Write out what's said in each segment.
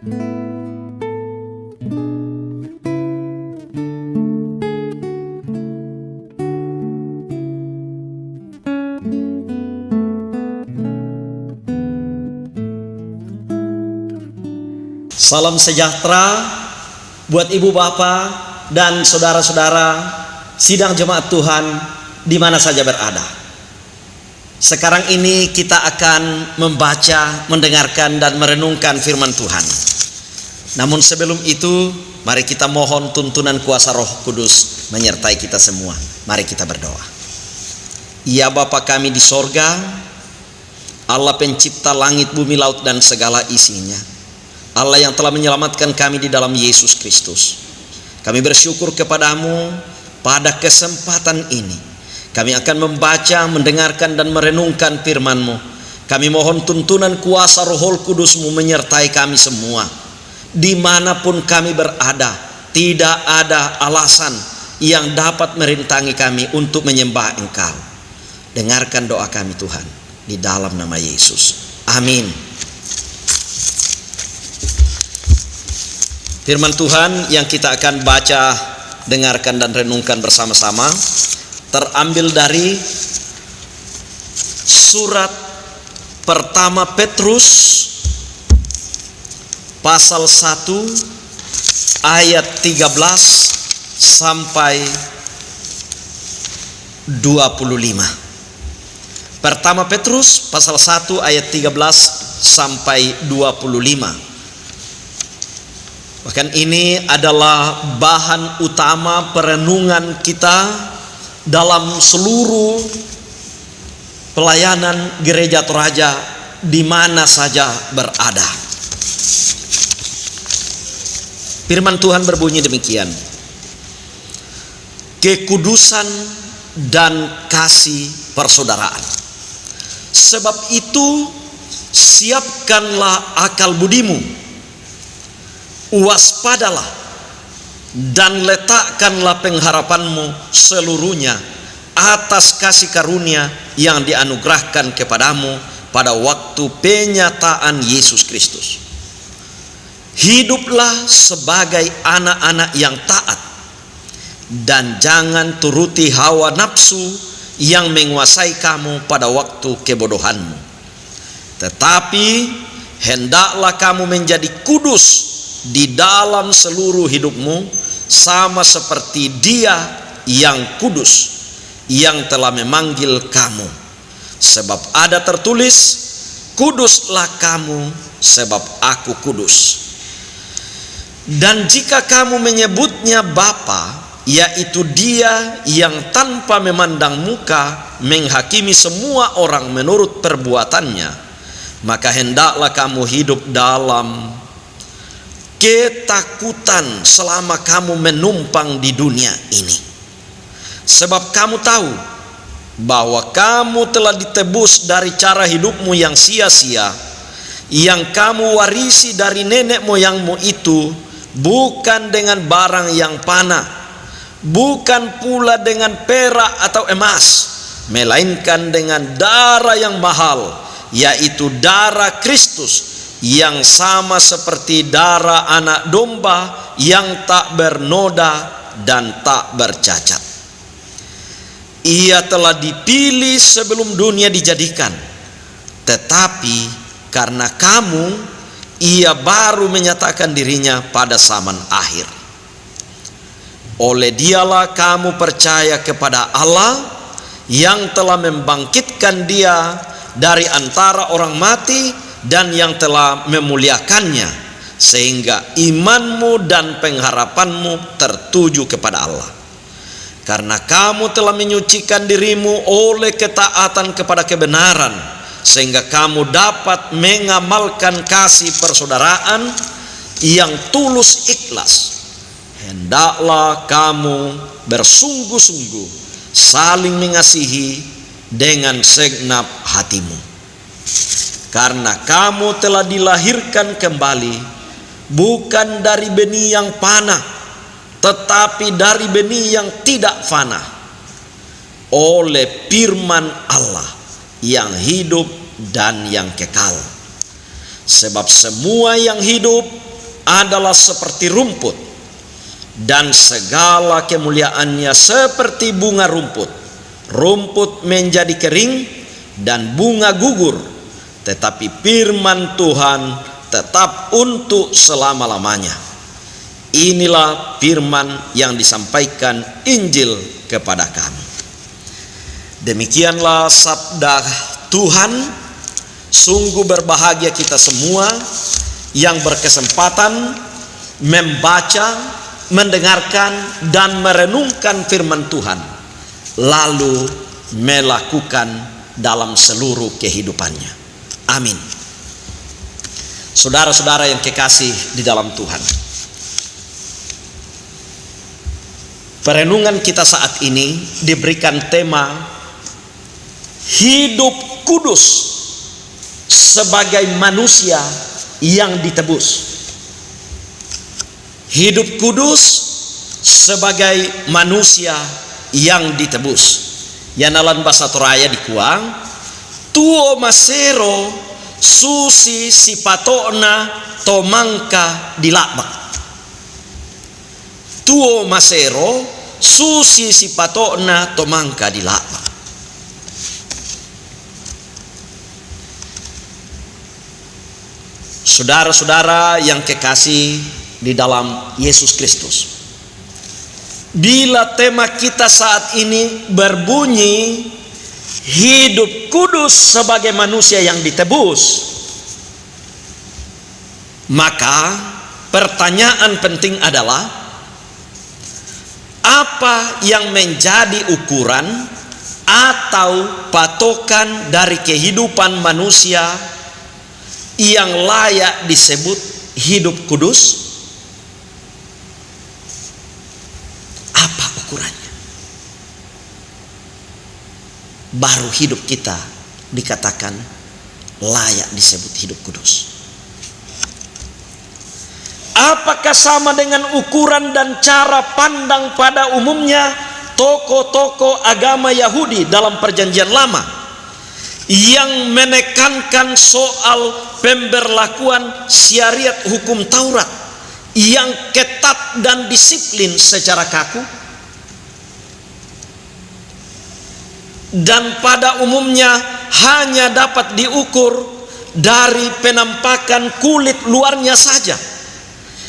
Salam sejahtera buat ibu bapak dan saudara-saudara sidang jemaat Tuhan di mana saja berada. Sekarang ini kita akan membaca, mendengarkan dan merenungkan firman Tuhan. Namun sebelum itu, mari kita mohon tuntunan kuasa Roh Kudus menyertai kita semua. Mari kita berdoa. Ya Bapa kami di sorga, Allah pencipta langit, bumi, laut dan segala isinya, Allah yang telah menyelamatkan kami di dalam Yesus Kristus. Kami bersyukur kepadamu pada kesempatan ini. Kami akan membaca, mendengarkan dan merenungkan firman-Mu. Kami mohon tuntunan kuasa Roh Kudus-Mu menyertai kami semua. Dimanapun kami berada, tidak ada alasan yang dapat merintangi kami untuk menyembah Engkau. Dengarkan doa kami Tuhan, di dalam nama Yesus. Amin. Firman Tuhan yang kita akan baca, dengarkan dan renungkan bersama-sama terambil dari surat pertama Petrus pasal 1 ayat 13 sampai 25. Pertama Petrus pasal 1 ayat 13 sampai 25. Bahkan ini adalah bahan utama perenungan kita dalam seluruh pelayanan Gereja Toraja di mana saja berada. Firman Tuhan berbunyi demikian. Kekudusan dan kasih persaudaraan. Sebab itu siapkanlah akal budimu, waspadalah dan letakkanlah pengharapanmu seluruhnya atas kasih karunia yang dianugerahkan kepadamu pada waktu penyataan Yesus Kristus. Hiduplah sebagai anak-anak yang taat dan jangan turuti hawa nafsu yang menguasai kamu pada waktu kebodohanmu. Tetapi hendaklah kamu menjadi kudus di dalam seluruh hidupmu, sama seperti Dia yang kudus yang telah memanggil kamu. Sebab ada tertulis, kuduslah kamu sebab aku kudus. Dan jika kamu menyebutnya Bapa, yaitu Dia yang tanpa memandang muka menghakimi semua orang menurut perbuatannya, maka hendaklah kamu hidup dalam ketakutan selama kamu menumpang di dunia ini. Sebab kamu tahu bahwa kamu telah ditebus dari cara hidupmu yang sia-sia, yang kamu warisi dari nenek moyangmu itu, bukan dengan barang yang panah, bukan pula dengan perak atau emas, melainkan dengan darah yang mahal, yaitu darah Kristus, yang sama seperti darah anak domba yang tak bernoda dan tak bercacat. Ia telah dipilih sebelum dunia dijadikan, tetapi karena kamu, Ia baru menyatakan dirinya pada zaman akhir. Oleh Dialah kamu percaya kepada Allah yang telah membangkitkan Dia dari antara orang mati dan yang telah memuliakannya, sehingga imanmu dan pengharapanmu tertuju kepada Allah. Karena kamu telah menyucikan dirimu oleh ketaatan kepada kebenaran, sehingga kamu dapat mengamalkan kasih persaudaraan yang tulus ikhlas. Hendaklah kamu bersungguh-sungguh saling mengasihi dengan segenap hatimu. Karena kamu telah dilahirkan kembali, bukan dari benih yang panah, tetapi dari benih yang tidak fana, oleh firman Allah yang hidup dan yang kekal. Sebab semua yang hidup adalah seperti rumput, dan segala kemuliaannya seperti bunga rumput. Rumput menjadi kering dan bunga gugur, tetapi firman Tuhan tetap untuk selama-lamanya. Inilah firman yang disampaikan Injil kepada kami. Demikianlah sabda Tuhan. Sungguh berbahagia kita semua yang berkesempatan membaca, mendengarkan, dan merenungkan firman Tuhan, lalu melakukan dalam seluruh kehidupannya. Amin. Saudara-saudara yang kekasih di dalam Tuhan, perenungan kita saat ini diberikan tema hidup kudus sebagai manusia yang ditebus. Hidup kudus sebagai manusia yang ditebus. Yanalan bahasa Toraya dikuang, tuo masero susi sipatona tomangka dilakbak. Tuo masero susi sipatona tomangka dilakbak. Saudara-saudara yang kekasih di dalam Yesus Kristus, bila tema kita saat ini berbunyi hidup kudus sebagai manusia yang ditebus, maka pertanyaan penting adalah apa yang menjadi ukuran atau patokan dari kehidupan manusia yang layak disebut hidup kudus? Apa ukurannya? Baru hidup kita dikatakan layak disebut hidup kudus. Apakah sama dengan ukuran dan cara pandang pada umumnya tokoh-tokoh agama Yahudi dalam Perjanjian Lama yang menekankan soal pemberlakuan syariat hukum Taurat yang ketat dan disiplin secara kaku? Dan pada umumnya hanya dapat diukur dari penampakan kulit luarnya saja,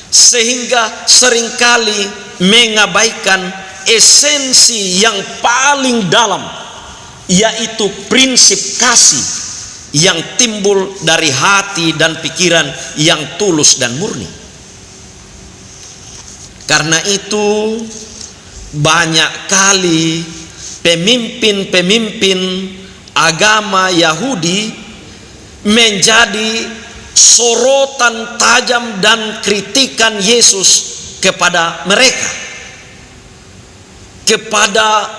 sehingga seringkali mengabaikan esensi yang paling dalam, yaitu prinsip kasih yang timbul dari hati dan pikiran yang tulus dan murni. Karena itu banyak kali pemimpin-pemimpin agama Yahudi menjadi sorotan tajam dan kritikan Yesus kepada mereka, kepada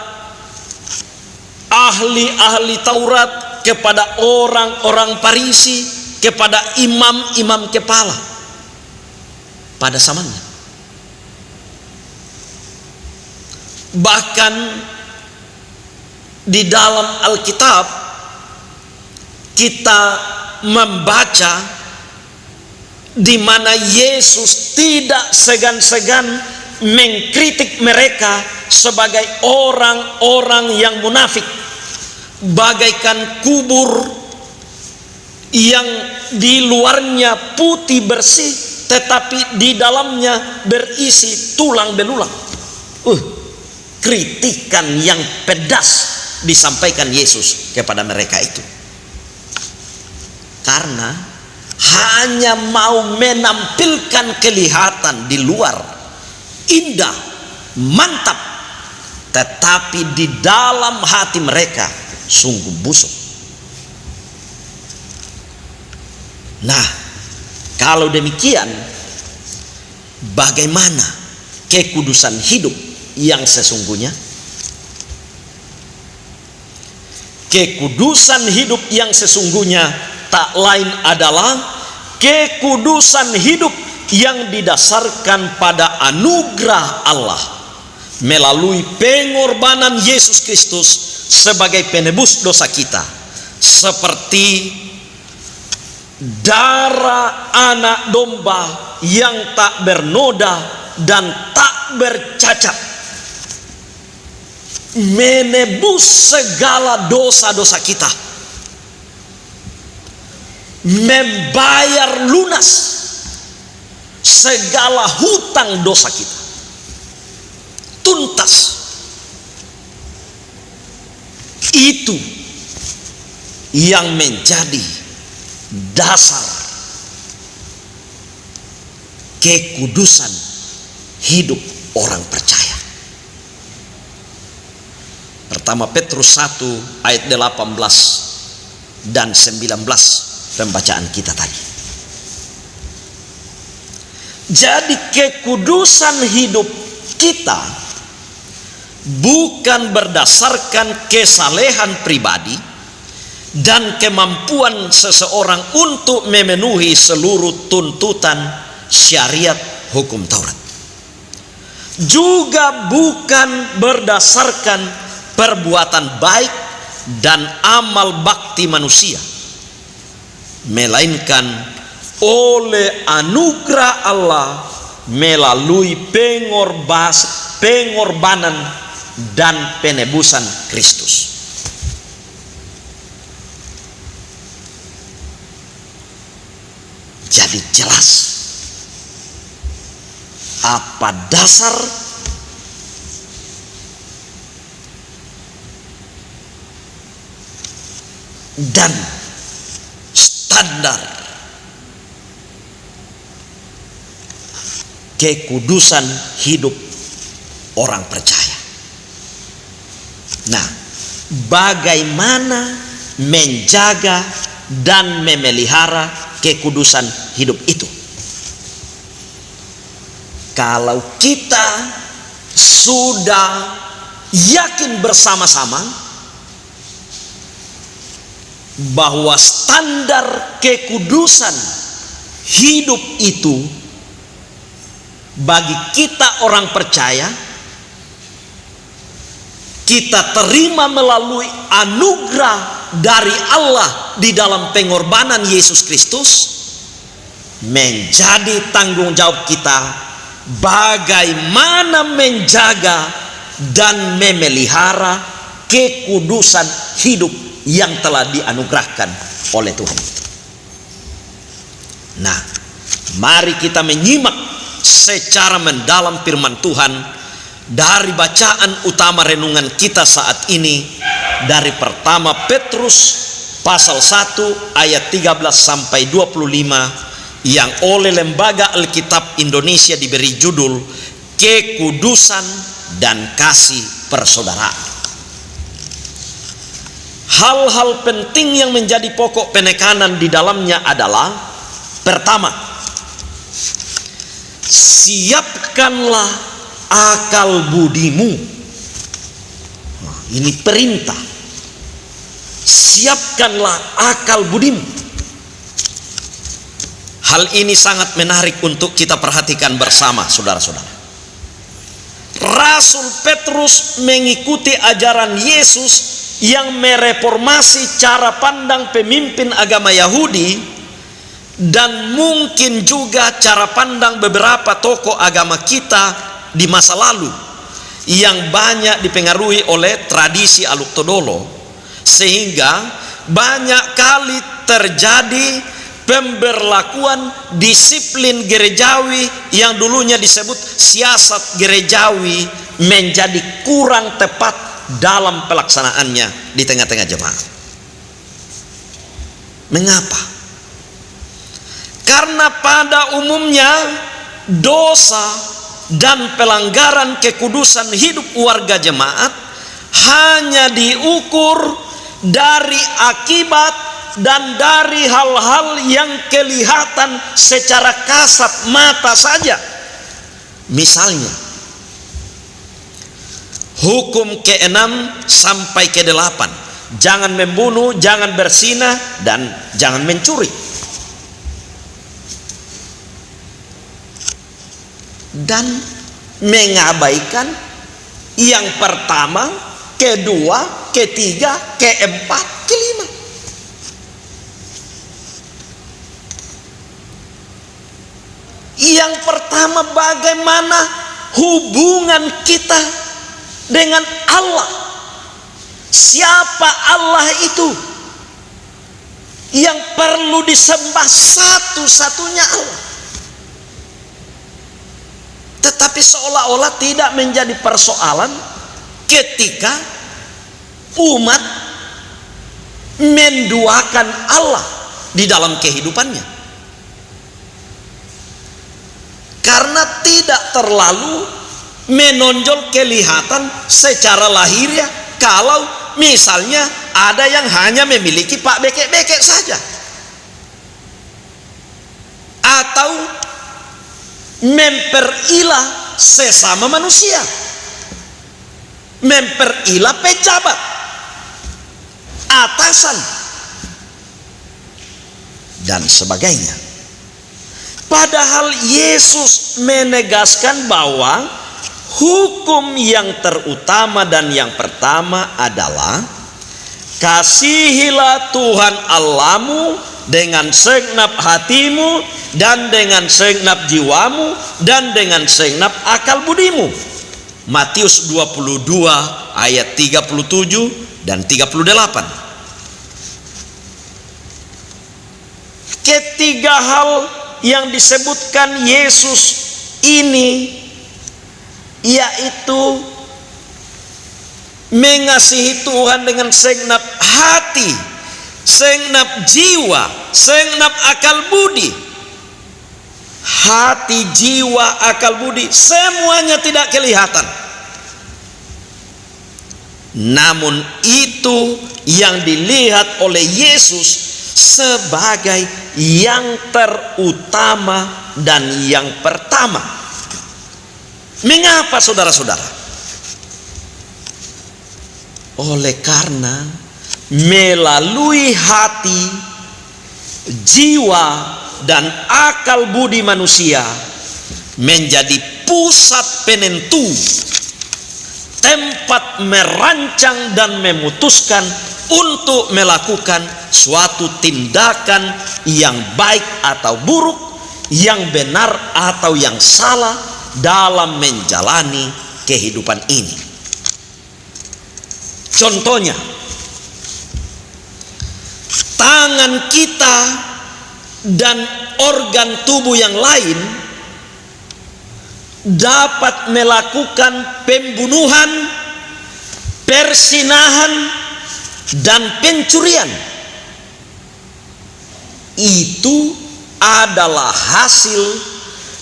ahli-ahli Taurat, kepada orang-orang Farisi, kepada imam-imam kepala pada zamannya. Bahkan di dalam Alkitab kita membaca di mana Yesus tidak segan-segan mengkritik mereka sebagai orang-orang yang munafik, bagaikan kubur yang di luarnya putih bersih tetapi di dalamnya berisi tulang belulang. Kritikan yang pedas disampaikan Yesus kepada mereka itu, karena hanya mau menampilkan kelihatan di luar indah, mantap, tetapi di dalam hati mereka sungguh busuk. Nah, kalau demikian, bagaimana kekudusan hidup yang sesungguhnya? Kekudusan hidup yang sesungguhnya tak lain adalah kekudusan hidup yang didasarkan pada anugerah Allah melalui pengorbanan Yesus Kristus sebagai penebus dosa kita, seperti darah anak domba yang tak bernoda dan tak bercacat, menebus segala dosa-dosa kita, membayar lunas segala hutang dosa kita, tuntas. Itu yang menjadi dasar kekudusan hidup orang percaya. Pertama Petrus 1 ayat 18 dan 19 pembacaan kita tadi. Jadi kekudusan hidup kita bukan berdasarkan kesalehan pribadi dan kemampuan seseorang untuk memenuhi seluruh tuntutan syariat hukum Taurat. Juga bukan berdasarkan perbuatan baik dan amal bakti manusia, melainkan oleh anugerah Allah melalui pengorbanan dan penebusan Kristus. Jadi jelas apa dasar dan standar kekudusan hidup orang percaya. Nah, bagaimana menjaga dan memelihara kekudusan hidup itu? Kalau kita sudah yakin bersama-sama bahwa standar kekudusan hidup itu bagi kita orang percaya kita terima melalui anugerah dari Allah di dalam pengorbanan Yesus Kristus, menjadi tanggung jawab kita bagaimana menjaga dan memelihara kekudusan hidup yang telah dianugerahkan oleh Tuhan. Nah, mari kita menyimak secara mendalam firman Tuhan dari bacaan utama renungan kita saat ini, dari pertama Petrus pasal 1 ayat 13 sampai 25 yang oleh Lembaga Alkitab Indonesia diberi judul Kekudusan dan Kasih Persaudaraan. Hal-hal penting yang menjadi pokok penekanan di dalamnya adalah: pertama, siapkanlah akal budimu. Nah, ini perintah. Siapkanlah akal budimu. Hal ini sangat menarik untuk kita perhatikan bersama, saudara-saudara. Rasul Petrus mengikuti ajaran Yesus yang mereformasi cara pandang pemimpin agama Yahudi dan mungkin juga cara pandang beberapa tokoh agama kita di masa lalu yang banyak dipengaruhi oleh tradisi Aluk-Todolo, sehingga banyak kali terjadi pemberlakuan disiplin gerejawi yang dulunya disebut siasat gerejawi menjadi kurang tepat dalam pelaksanaannya di tengah-tengah jemaat. Mengapa? Karena pada umumnya dosa dan pelanggaran kekudusan hidup warga jemaat hanya diukur dari akibat dan dari hal-hal yang kelihatan secara kasat mata saja. Misalnya, hukum ke-6 sampai ke-8, jangan membunuh, jangan berzinah, dan jangan mencuri. Dan mengabaikan yang pertama, kedua, ketiga, keempat, kelima. Yang pertama, bagaimana hubungan kita dengan Allah. Siapa Allah itu? Yang perlu disembah satu-satunya Allah. Tetapi seolah-olah tidak menjadi persoalan ketika umat menduakan Allah di dalam kehidupannya. Karena tidak terlalu menonjol kelihatan secara lahiriah. Kalau misalnya ada yang hanya memiliki pak bekek-bekek saja, atau memperilah sesama manusia, memperilah pejabat, atasan, dan sebagainya. Padahal Yesus menegaskan bahwa hukum yang terutama dan yang pertama adalah kasihilah Tuhan Allahmu dengan segenap hatimu dan dengan segenap jiwamu dan dengan segenap akal budimu. Matius 22 ayat 37 dan 38. Ketiga hal yang disebutkan Yesus ini, yaitu mengasihi Tuhan dengan segenap hati, segenap jiwa, segenap akal budi. Hati, jiwa, akal budi, semuanya tidak kelihatan. Namun itu yang dilihat oleh Yesus sebagai yang terutama dan yang pertama. Mengapa saudara-saudara? Oleh karena melalui hati, jiwa, dan akal budi manusia menjadi pusat penentu, tempat merancang dan memutuskan untuk melakukan suatu tindakan yang baik atau buruk, yang benar atau yang salah dalam menjalani kehidupan ini. Contohnya, tangan kita dan organ tubuh yang lain dapat melakukan pembunuhan, persinahan, dan pencurian. Itu adalah hasil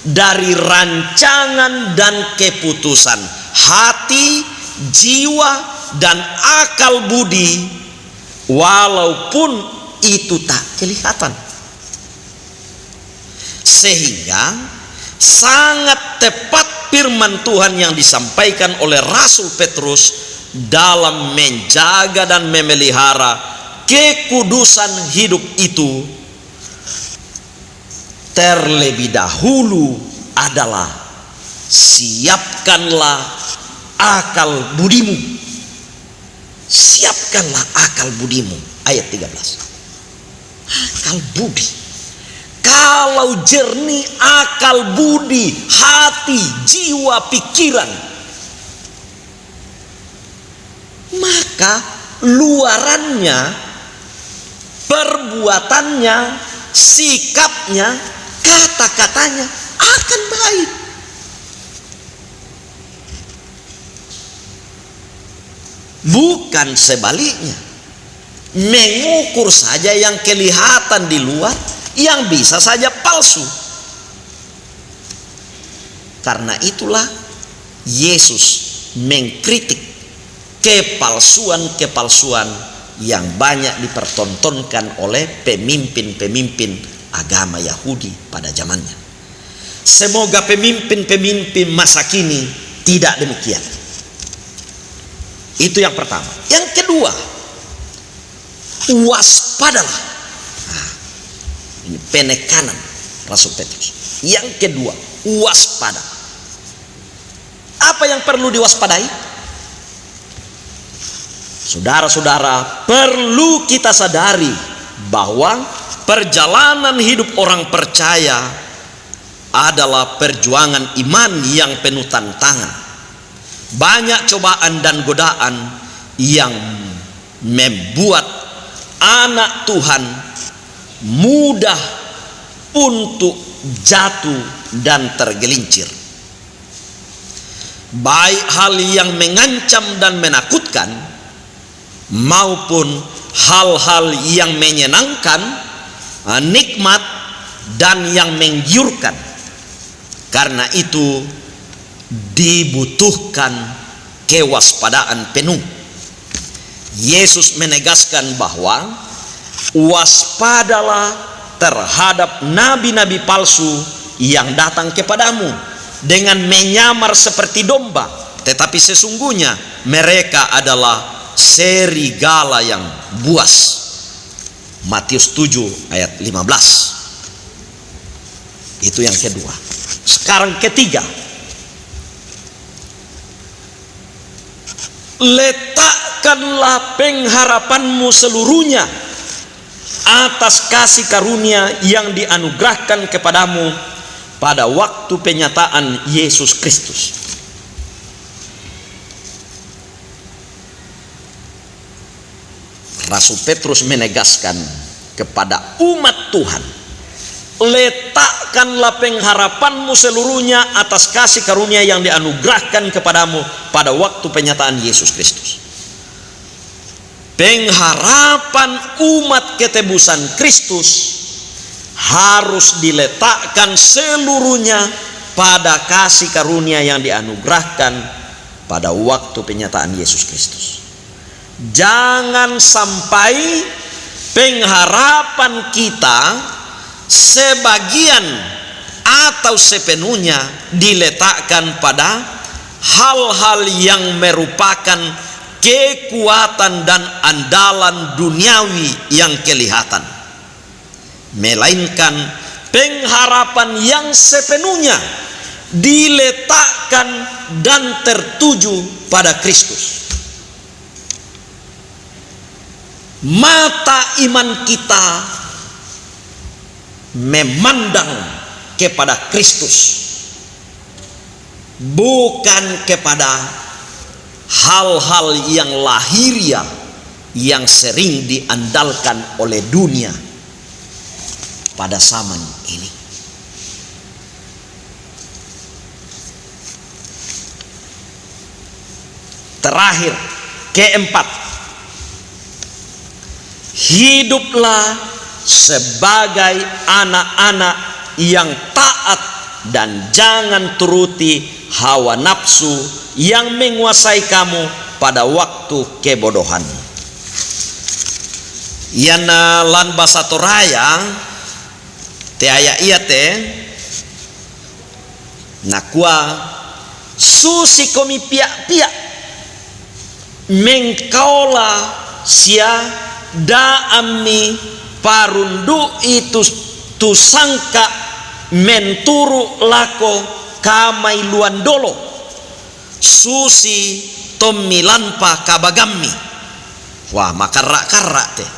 dari rancangan dan keputusan hati, jiwa, dan akal budi, walaupun itu tak kelihatan. Sehingga sangat tepat firman Tuhan yang disampaikan oleh Rasul Petrus dalam menjaga dan memelihara kekudusan hidup itu, terlebih dahulu adalah siapkanlah akal budimu. Siapkanlah akal budimu. Ayat 13. Akal budi. Kalau jernih akal budi, hati, jiwa, pikiran, maka luarannya, perbuatannya, sikapnya, kata-katanya akan baik. Bukan sebaliknya, mengukur saja yang kelihatan di luar, yang bisa saja palsu. Karena itulah Yesus mengkritik kepalsuan-kepalsuan yang banyak dipertontonkan oleh pemimpin-pemimpin agama Yahudi pada zamannya. Semoga pemimpin-pemimpin masa kini tidak demikian. Itu yang pertama. Yang kedua, waspadalah. Nah, ini penekanan Rasul Petrus. Yang kedua, waspada. Apa yang perlu diwaspadai? Saudara-saudara, perlu kita sadari bahwa perjalanan hidup orang percaya adalah perjuangan iman yang penuh tantangan. Banyak cobaan dan godaan yang membuat anak Tuhan mudah untuk jatuh dan tergelincir. Baik hal yang mengancam dan menakutkan maupun hal-hal yang menyenangkan, nikmat dan yang menggiurkan. Karena itu dibutuhkan kewaspadaan penuh. Yesus menegaskan bahwa waspadalah terhadap nabi-nabi palsu yang datang kepadamu dengan menyamar seperti domba, tetapi sesungguhnya mereka adalah serigala yang buas. Matius 7 ayat 15. Itu yang kedua. Sekarang ketiga, letakkanlah pengharapanmu seluruhnya atas kasih karunia yang dianugerahkan kepadamu pada waktu penyataan Yesus Kristus. Rasul Petrus menegaskan kepada umat Tuhan, letakkanlah pengharapanmu seluruhnya atas kasih karunia yang dianugerahkan kepadamu pada waktu penyataan Yesus Kristus. Pengharapan umat ketebusan Kristus harus diletakkan seluruhnya pada kasih karunia yang dianugerahkan pada waktu penyataan Yesus Kristus. Jangan sampai pengharapan kita sebagian atau sepenuhnya diletakkan pada hal-hal yang merupakan kekuatan dan andalan duniawi yang kelihatan, melainkan pengharapan yang sepenuhnya diletakkan dan tertuju pada Kristus. Mata iman kita memandang kepada Kristus, bukan kepada hal-hal yang lahiriah yang sering diandalkan oleh dunia pada zaman ini. Terakhir, keempat, hiduplah sebagai anak-anak yang taat dan jangan turuti hawa nafsu yang menguasai kamu pada waktu kebodohan. Yana lan basa Toraya te aya iya te nakua susi komi pia-pia mengkaula sia da ami parundu itu tu sangka menturu lako kamai luandolo susi tomilanpa kabagammi. Wah, makarak-karak teh.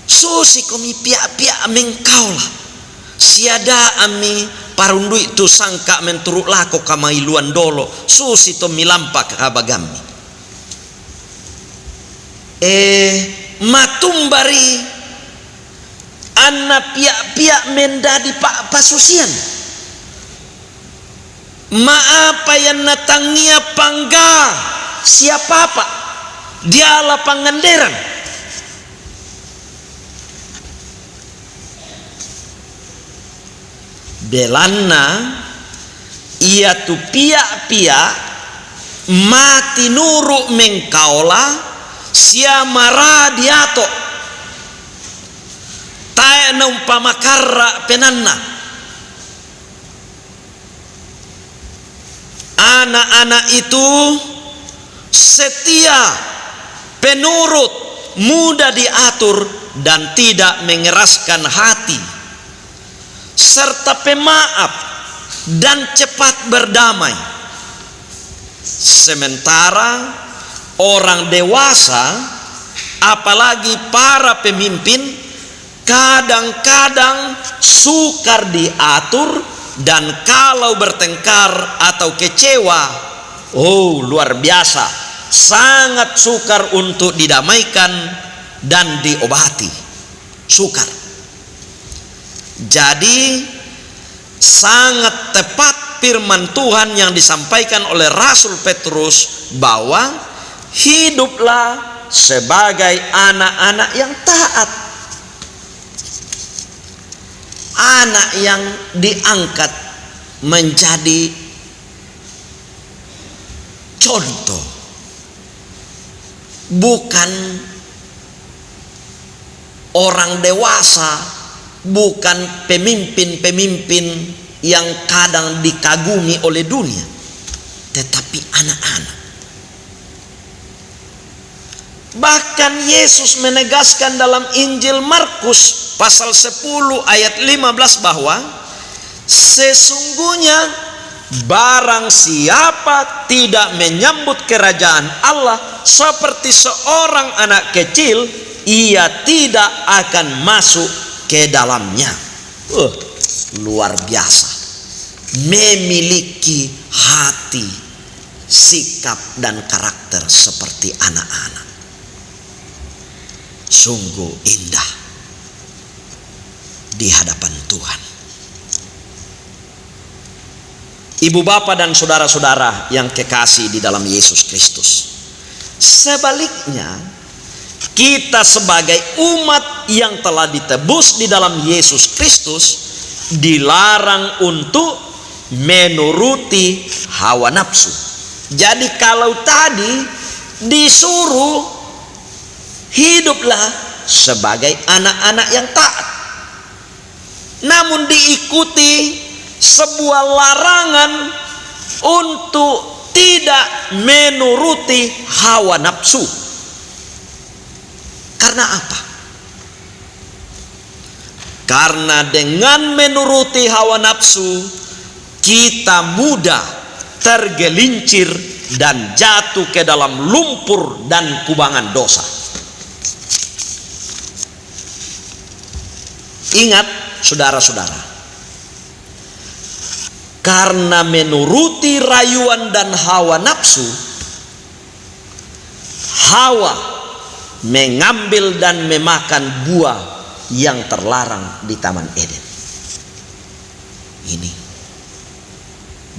Susi komi pia-pia mengkaulah siada ami parundu itu sangka menturu lako kamai luandolo susi tomilampa kabagammi. Matumbari anak pia-pia mendadi pak pasusian. Maapa yang natangia pangga siapa pak dialah panganderan. Belanna ia tu pia-pia mati nuru mengkaula sia maradiato tae na umpamakarra penanna. Anak-anak itu setia, penurut, mudah diatur dan tidak mengeraskan hati, serta pemaaf dan cepat berdamai. Sementara orang dewasa, apalagi para pemimpin, kadang-kadang sukar diatur, dan kalau bertengkar atau kecewa, luar biasa, sangat sukar untuk didamaikan dan diobati. Sukar. Jadi sangat tepat firman Tuhan yang disampaikan oleh Rasul Petrus bahwa hiduplah sebagai anak-anak yang taat, anak yang diangkat menjadi contoh, bukan orang dewasa, bukan pemimpin-pemimpin yang kadang dikagumi oleh dunia, tetapi anak-anak. Bahkan Yesus menegaskan dalam Injil Markus pasal 10 ayat 15 bahwa sesungguhnya barang siapa tidak menyambut kerajaan Allah seperti seorang anak kecil, ia tidak akan masuk ke dalamnya. Luar biasa. Memiliki hati, sikap dan karakter seperti anak-anak. Sungguh indah di hadapan Tuhan. Ibu bapa dan saudara-saudara yang kekasih di dalam Yesus Kristus, sebaliknya kita sebagai umat yang telah ditebus di dalam Yesus Kristus dilarang untuk menuruti hawa nafsu. Jadi kalau tadi disuruh hiduplah sebagai anak-anak yang taat, namun diikuti sebuah larangan untuk tidak menuruti hawa nafsu. Karena apa? Karena dengan menuruti hawa nafsu kita mudah tergelincir dan jatuh ke dalam lumpur dan kubangan dosa. Ingat saudara-saudara, karena menuruti rayuan dan hawa nafsu, Hawa mengambil dan memakan buah yang terlarang di Taman Eden. Ini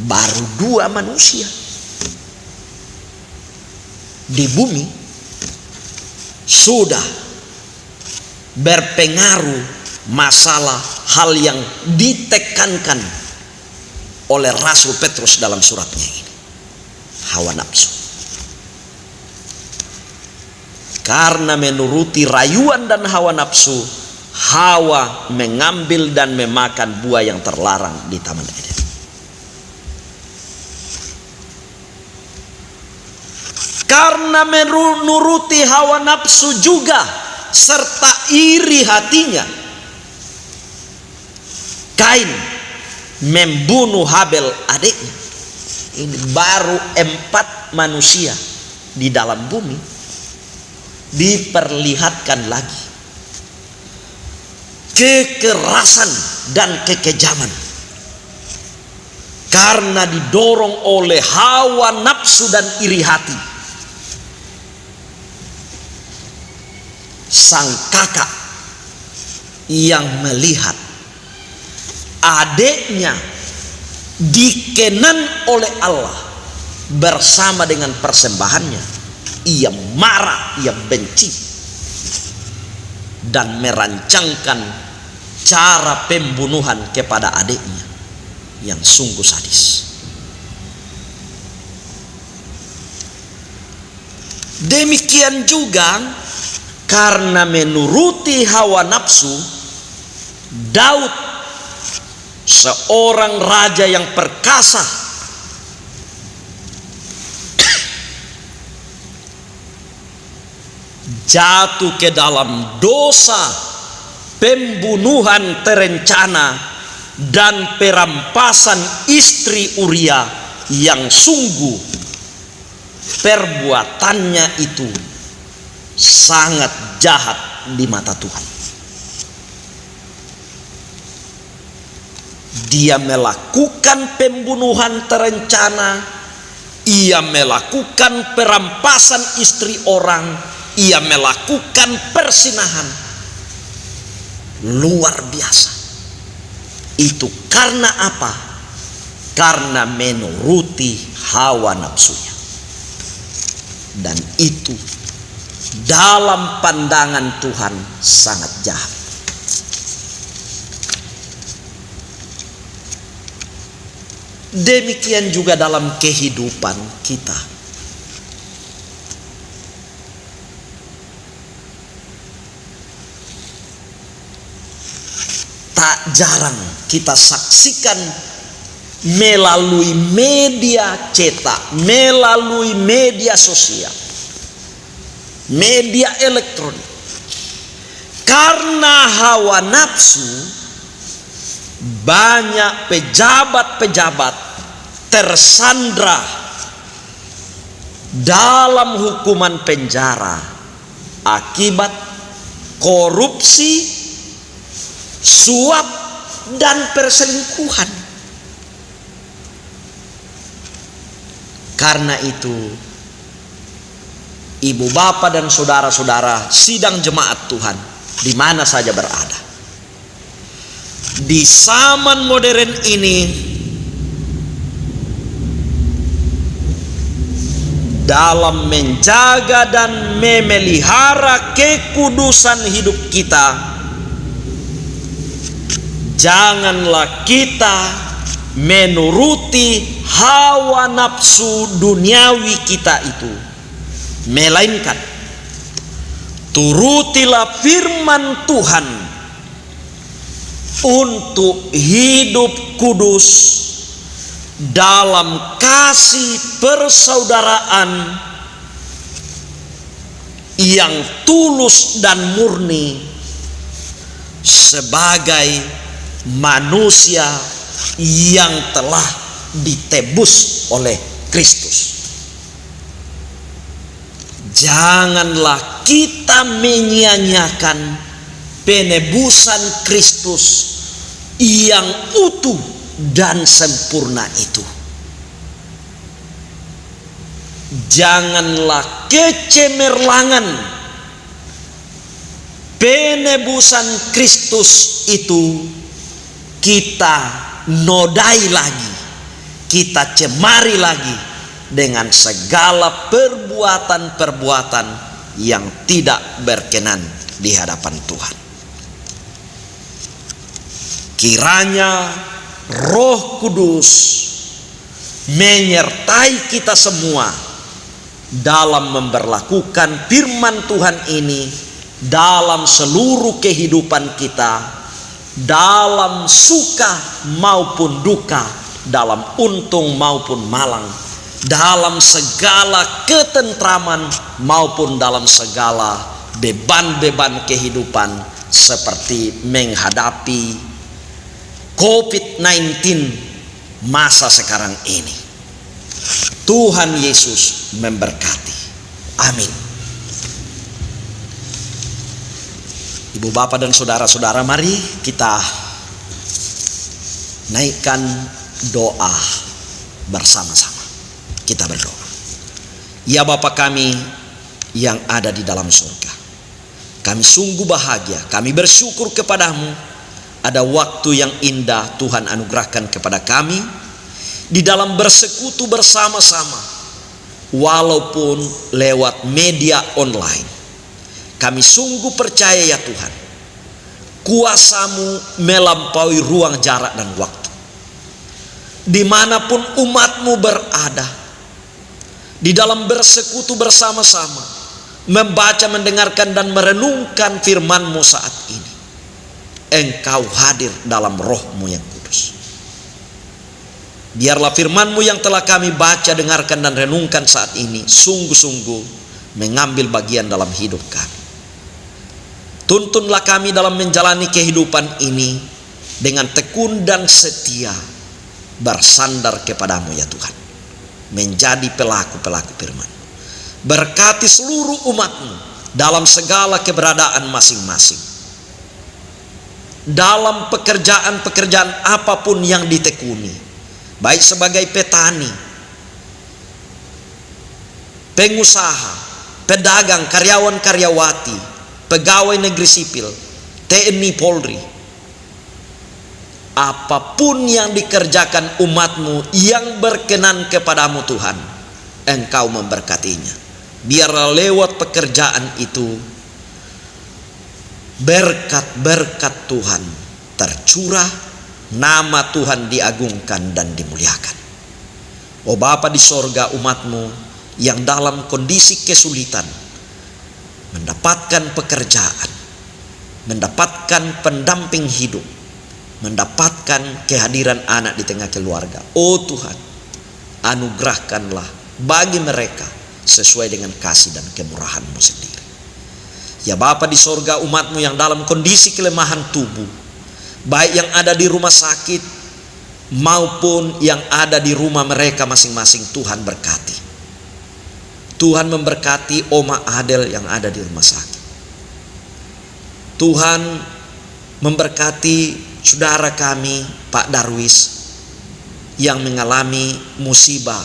baru dua manusia di bumi sudah berpengaruh masalah hal yang ditekankan oleh Rasul Petrus dalam suratnya ini, hawa nafsu. Karena menuruti rayuan dan hawa nafsu, Hawa mengambil dan memakan buah yang terlarang di Taman Eden. Karena menuruti hawa nafsu juga serta iri hatinya, Kain membunuh Habel adiknya. Ini baru 4 manusia di dalam bumi diperlihatkan lagi kekerasan dan kekejaman karena didorong oleh hawa nafsu dan iri hati. Sang kakak yang melihat adiknya dikenan oleh Allah bersama dengan persembahannya, ia marah, ia benci dan merancangkan cara pembunuhan kepada adiknya yang sungguh sadis. Demikian juga karena menuruti hawa nafsu, Daud, seorang raja yang perkasa, jatuh ke dalam dosa pembunuhan terencana dan perampasan istri Uria yang sungguh perbuatannya itu sangat jahat di mata Tuhan. Dia melakukan pembunuhan terencana, ia melakukan perampasan istri orang, ia melakukan persinahan. Luar biasa. Itu karena apa? Karena menuruti hawa nafsunya. Dan itu dalam pandangan Tuhan sangat jahat. Demikian juga dalam kehidupan kita. Tak jarang kita saksikan melalui media cetak, melalui media sosial, media elektronik. Karena hawa nafsu, banyak pejabat-pejabat tersandra dalam hukuman penjara akibat korupsi, suap, dan perselingkuhan. Karena itu, ibu bapak dan saudara-saudara sidang jemaat Tuhan di mana saja berada, di zaman modern ini, dalam menjaga dan memelihara kekudusan hidup kita, janganlah kita menuruti hawa nafsu duniawi kita itu, melainkan turutilah firman Tuhan untuk hidup kudus dalam kasih persaudaraan yang tulus dan murni sebagai manusia yang telah ditebus oleh Kristus. Janganlah kita menyia-nyiakan penebusan Kristus yang utuh dan sempurna itu. Janganlah kecemerlangan penebusan Kristus itu kita nodai lagi, kita cemari lagi dengan segala perbuatan-perbuatan yang tidak berkenan di hadapan Tuhan. Kiranya Roh Kudus menyertai kita semua dalam memberlakukan firman Tuhan ini dalam seluruh kehidupan kita, dalam suka maupun duka, dalam untung maupun malang, dalam segala ketentraman maupun dalam segala beban-beban kehidupan seperti menghadapi COVID-19 masa sekarang ini. Tuhan Yesus memberkati. Amin. Ibu bapak dan saudara-saudara, mari kita naikkan doa bersama-sama. Kita berdoa. Ya Bapa kami yang ada di dalam surga, kami sungguh bahagia, kami bersyukur kepadamu. Ada waktu yang indah Tuhan anugerahkan kepada kami di dalam bersekutu bersama-sama, walaupun lewat media online. Kami sungguh percaya ya Tuhan, kuasa-Mu melampaui ruang, jarak, dan waktu. Dimanapun umat-Mu berada, di dalam bersekutu bersama-sama, membaca, mendengarkan, dan merenungkan firman-Mu saat ini, Engkau hadir dalam Roh-Mu yang kudus. Biarlah firman-Mu yang telah kami baca, dengarkan, dan renungkan saat ini sungguh-sungguh mengambil bagian dalam hidup kami. Tuntunlah kami dalam menjalani kehidupan ini dengan tekun dan setia, bersandar kepadamu ya Tuhan, menjadi pelaku-pelaku firman. Berkati seluruh umat-Mu dalam segala keberadaan masing-masing. dalam pekerjaan-pekerjaan apapun yang ditekuni, baik sebagai petani, pengusaha, pedagang, karyawan-karyawati, pegawai negeri sipil, TNI, Polri. Apapun yang dikerjakan umatmu yang berkenan kepadamu Tuhan, Engkau memberkatinya. Biarlah lewat pekerjaan itu berkat-berkat Tuhan tercurah, nama Tuhan diagungkan dan dimuliakan. Oh Bapa di sorga, umatmu yang dalam kondisi kesulitan mendapatkan pekerjaan, mendapatkan pendamping hidup, mendapatkan kehadiran anak di tengah keluarga. Oh Tuhan, anugerahkanlah bagi mereka sesuai dengan kasih dan kemurahan-Mu sendiri. Ya Bapa di sorga, umatmu yang dalam kondisi kelemahan tubuh, baik yang ada di rumah sakit maupun yang ada di rumah mereka masing-masing, Tuhan berkati. Tuhan memberkati Oma Adel yang ada di rumah sakit. Tuhan memberkati saudara kami Pak Darwis yang mengalami musibah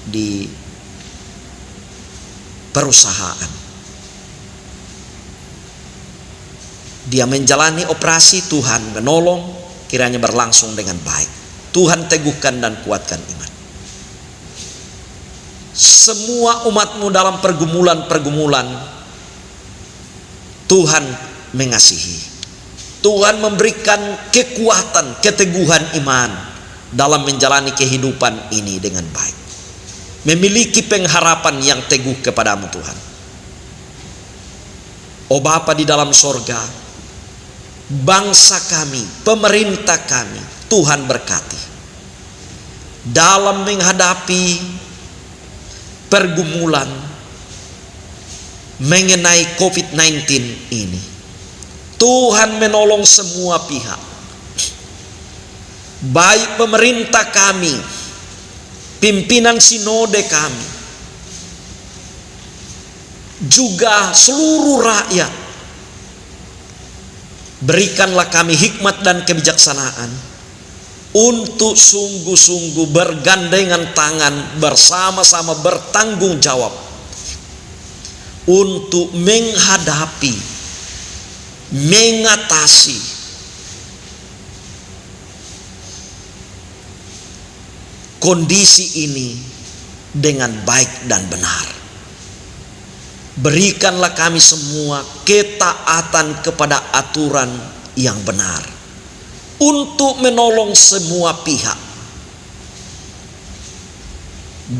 di perusahaan. Dia menjalani operasi, Tuhan menolong, kiranya berlangsung dengan baik. Tuhan teguhkan dan kuatkan iman. Semua umatmu dalam pergumulan-pergumulan, Tuhan mengasihi. Tuhan memberikan kekuatan, keteguhan iman dalam menjalani kehidupan ini dengan baik. Memiliki pengharapan yang teguh kepadamu Tuhan. Oh Bapa di dalam sorga, bangsa kami, pemerintah kami, Tuhan berkati. Dalam menghadapi pergumulan mengenai COVID-19 ini, Tuhan menolong semua pihak. Baik pemerintah kami, pimpinan sinode kami, juga seluruh rakyat. Berikanlah kami hikmat dan kebijaksanaan untuk sungguh-sungguh bergandengan tangan, bersama-sama bertanggung jawab untuk menghadapi, mengatasi kondisi ini dengan baik dan benar. Berikanlah kami semua ketaatan kepada aturan yang benar untuk menolong semua pihak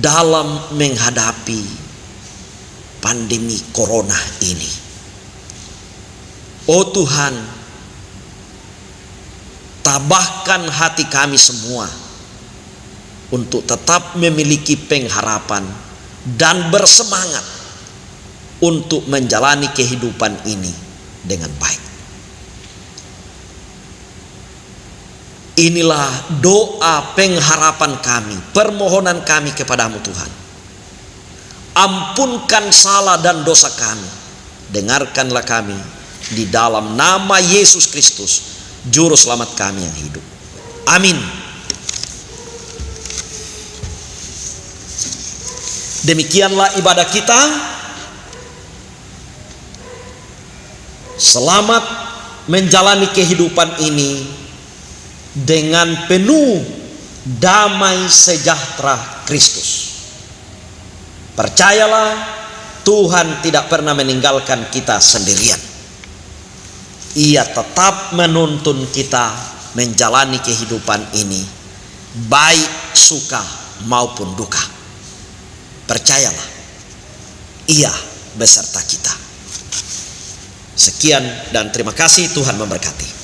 dalam menghadapi pandemi corona ini. Oh Tuhan, tabahkan hati kami semua untuk tetap memiliki pengharapan dan bersemangat untuk menjalani kehidupan ini dengan baik. Inilah doa pengharapan kami, permohonan kami kepadamu Tuhan. Ampunkan salah dan dosa kami. Dengarkanlah kami di dalam nama Yesus Kristus, Juru Selamat kami yang hidup. Amin. Demikianlah ibadah kita. Selamat menjalani kehidupan ini dengan penuh damai sejahtera Kristus. Percayalah, Tuhan tidak pernah meninggalkan kita sendirian. Ia tetap menuntun kita menjalani kehidupan ini, baik suka maupun duka. Percayalah, Ia beserta kita. Sekian dan terima kasih, Tuhan memberkati.